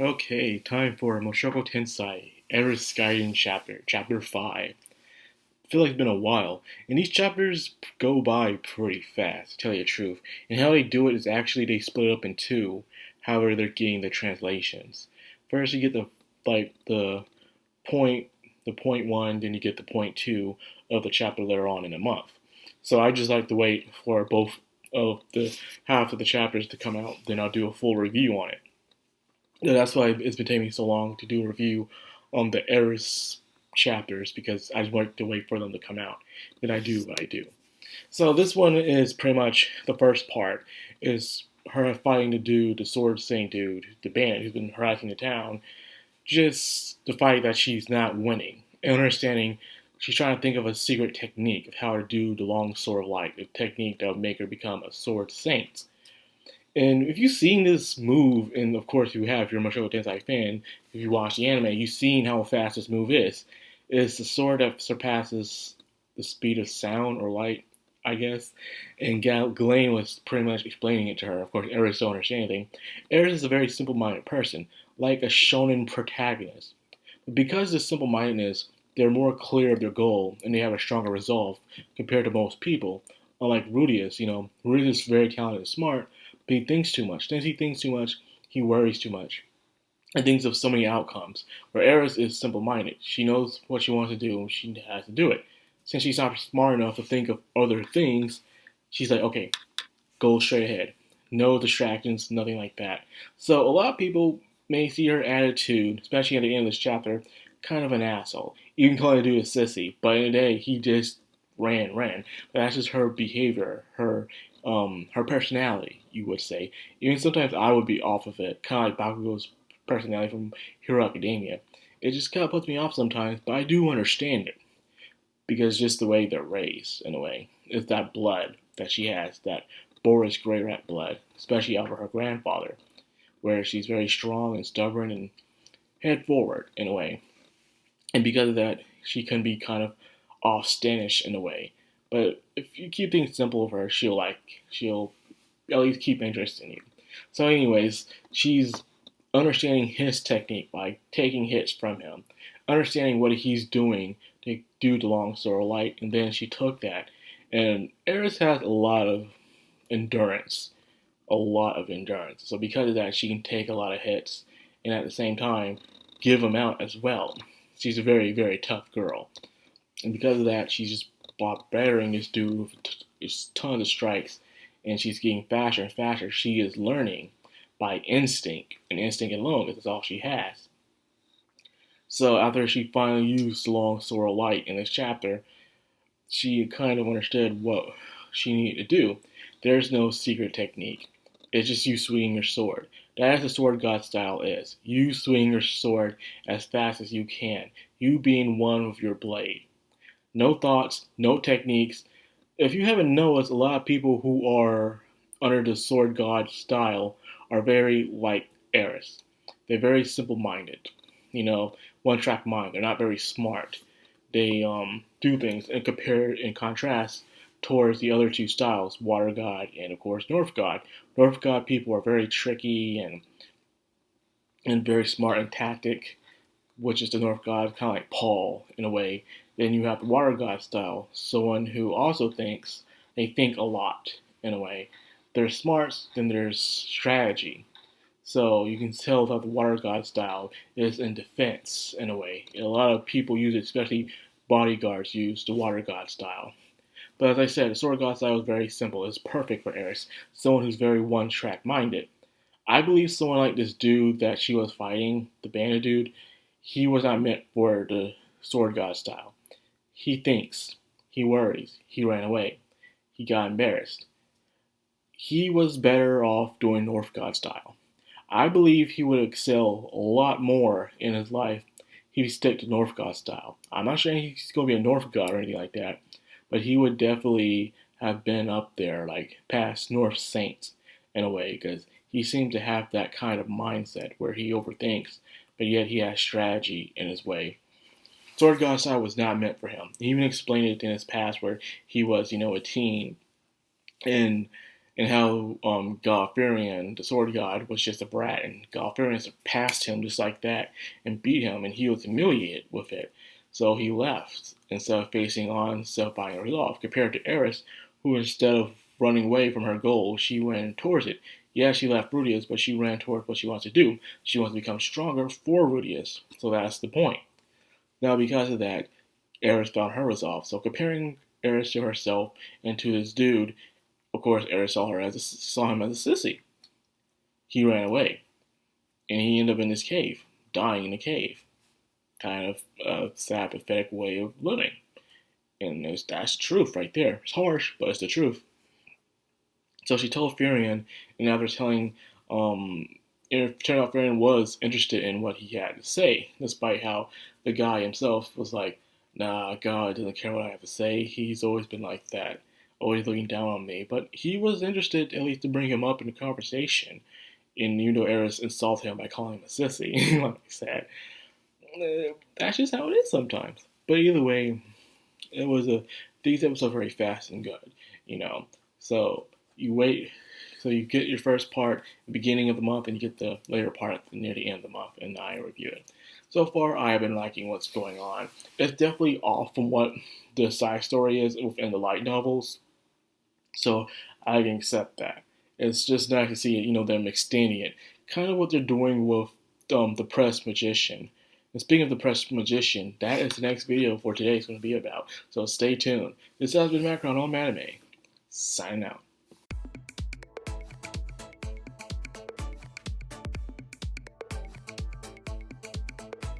Okay, time for Mushoku Tensei, Eris Guiding Chapter 5. I feel like it's been a while, and these chapters go by pretty fast, to tell you the truth. And how they do it is actually they split it up in two, however they're getting the translations. First you get point the point one, then you get the point two of the chapter later on in a month. So I just like to wait for both of the half of the chapters to come out, then I'll do a full review on it. That's why it's been taking me so long to do a review on the Eris chapters because I just wanted to wait for them to come out. Then I do what I do. So this one is pretty much the first part is her fighting the sword saint dude, the bandit who's been harassing the town, just the fight that she's not winning. And understanding she's trying to think of a secret technique of how to do the long sword of light, a technique that would make her become a sword saint. And if you've seen this move, and of course you have, if you're a Mushoku Tensei fan, if you watch the anime, you've seen how fast this move is. It's the sword that surpasses the speed of sound or light, I guess. And Ghislaine was pretty much explaining it to her. Of course, Eris don't understand anything. Eris is a very simple-minded person, like a shonen protagonist. But because of this simple-mindedness, they're more clear of their goal, and they have a stronger resolve compared to most people. Unlike Rudius, Rudius is very talented and smart, but he thinks too much. Since he thinks too much, he worries too much and thinks of so many outcomes. Where Eris is simple minded. She knows what she wants to do, she has to do it. Since she's not smart enough to think of other things, she's like, okay, go straight ahead. No distractions, nothing like that. So a lot of people may see her attitude, especially at the end of this chapter, kind of an asshole. Even calling the dude a sissy, but in the day he just ran. But that's just her behavior, her personality, you would say. Even sometimes I would be off of it, kind of like Bakugo's personality from Hero Academia. It just kind of puts me off sometimes, but I do understand it because just the way they're raised, in a way, it's that blood that she has, that Boris Grey Rat blood, especially out of her grandfather, where she's very strong and stubborn and head forward in a way. And because of that, she can be kind of off-standish in a way. But if you keep things simple with her, she'll at least keep interest in you. So, anyways, she's understanding his technique by taking hits from him, understanding what he's doing to do the long sword of light, and then she took that. And Eris has a lot of endurance, a lot of endurance. So because of that, she can take a lot of hits, and at the same time, give them out as well. She's a very, very tough girl. And because of that, she's just battering this dude with tons of strikes, and she's getting faster and faster. She is learning by instinct, and instinct alone, because that's all she has. So after she finally used the long sword of light in this chapter, she kind of understood what she needed to do. There's no secret technique. It's just you swinging your sword. That is the sword god style is. You swing your sword as fast as you can. You being one with your blade. No thoughts, no techniques. If you haven't noticed, a lot of people who are under the sword god style are very like Eris. They're very simple-minded. One-track mind. They're not very smart. They do things and compare and contrast towards the other two styles, Water God and of course North God. North God people are very tricky and very smart and tactic, which is the North God, kind of like Paul in a way. Then you have the Water God style, someone who also thinks they think a lot in a way. There's smarts, then there's strategy. So you can tell that the Water God style is in defense in a way. A lot of people use it, especially bodyguards use the Water God style. But as I said, the Sword God style is very simple. It's perfect for Eris, someone who's very one-track minded. I believe someone like this dude that she was fighting, the bandit dude, he was not meant for the Sword God style. He thinks, he worries, he ran away, he got embarrassed. He was better off doing North God style. I believe he would excel a lot more in his life if he stick to North God style. I'm not saying he's going to be a North God or anything like that, but he would definitely have been up there, like past North Saints in a way, because he seemed to have that kind of mindset where he overthinks, but yet he has strategy in his way. Sword God style was not meant for him. He even explained it in his past where he was, a teen, and and how God-Fearing, the sword god, was just a brat, and God-Fearing surpassed him just like that and beat him, and he was humiliated with it. So he left instead of facing on, instead of finding resolve, compared to Eris, who instead of running away from her goal, she ran towards it. Yeah, she left Rudius, but she ran towards what she wants to do. She wants to become stronger for Rudius. So that's the point. Now, because of that, Eris found her resolve. So comparing Eris to herself and to this dude, of course, Eris saw him as a sissy. He ran away, and he ended up in this cave, dying in a cave. Kind of a sad, pathetic way of living. And that's truth right there. It's harsh, but it's the truth. So she told Furion, and after telling, it turned out Furion was interested in what he had to say, despite how the guy himself was like, nah, God doesn't care what I have to say. He's always been like that, always looking down on me. But he was interested, at least, to bring him up in the conversation. And you know, Eris insulted him by calling him a sissy, like I said. That's just how it is sometimes. But either way, these episodes are very fast and good, you know. So you wait, so you get your first part at the beginning of the month, and you get the later part near the end of the month, and I review it. So far, I have been liking what's going on. It's definitely off from what the side story is within the light novels, so I can accept that. It's just nice to see it, them extending it. Kind of what they're doing with the Press Magician. And speaking of the Press Magician, that is the next video for today is going to be about. So stay tuned. This has been Macron on Anime. Signing out.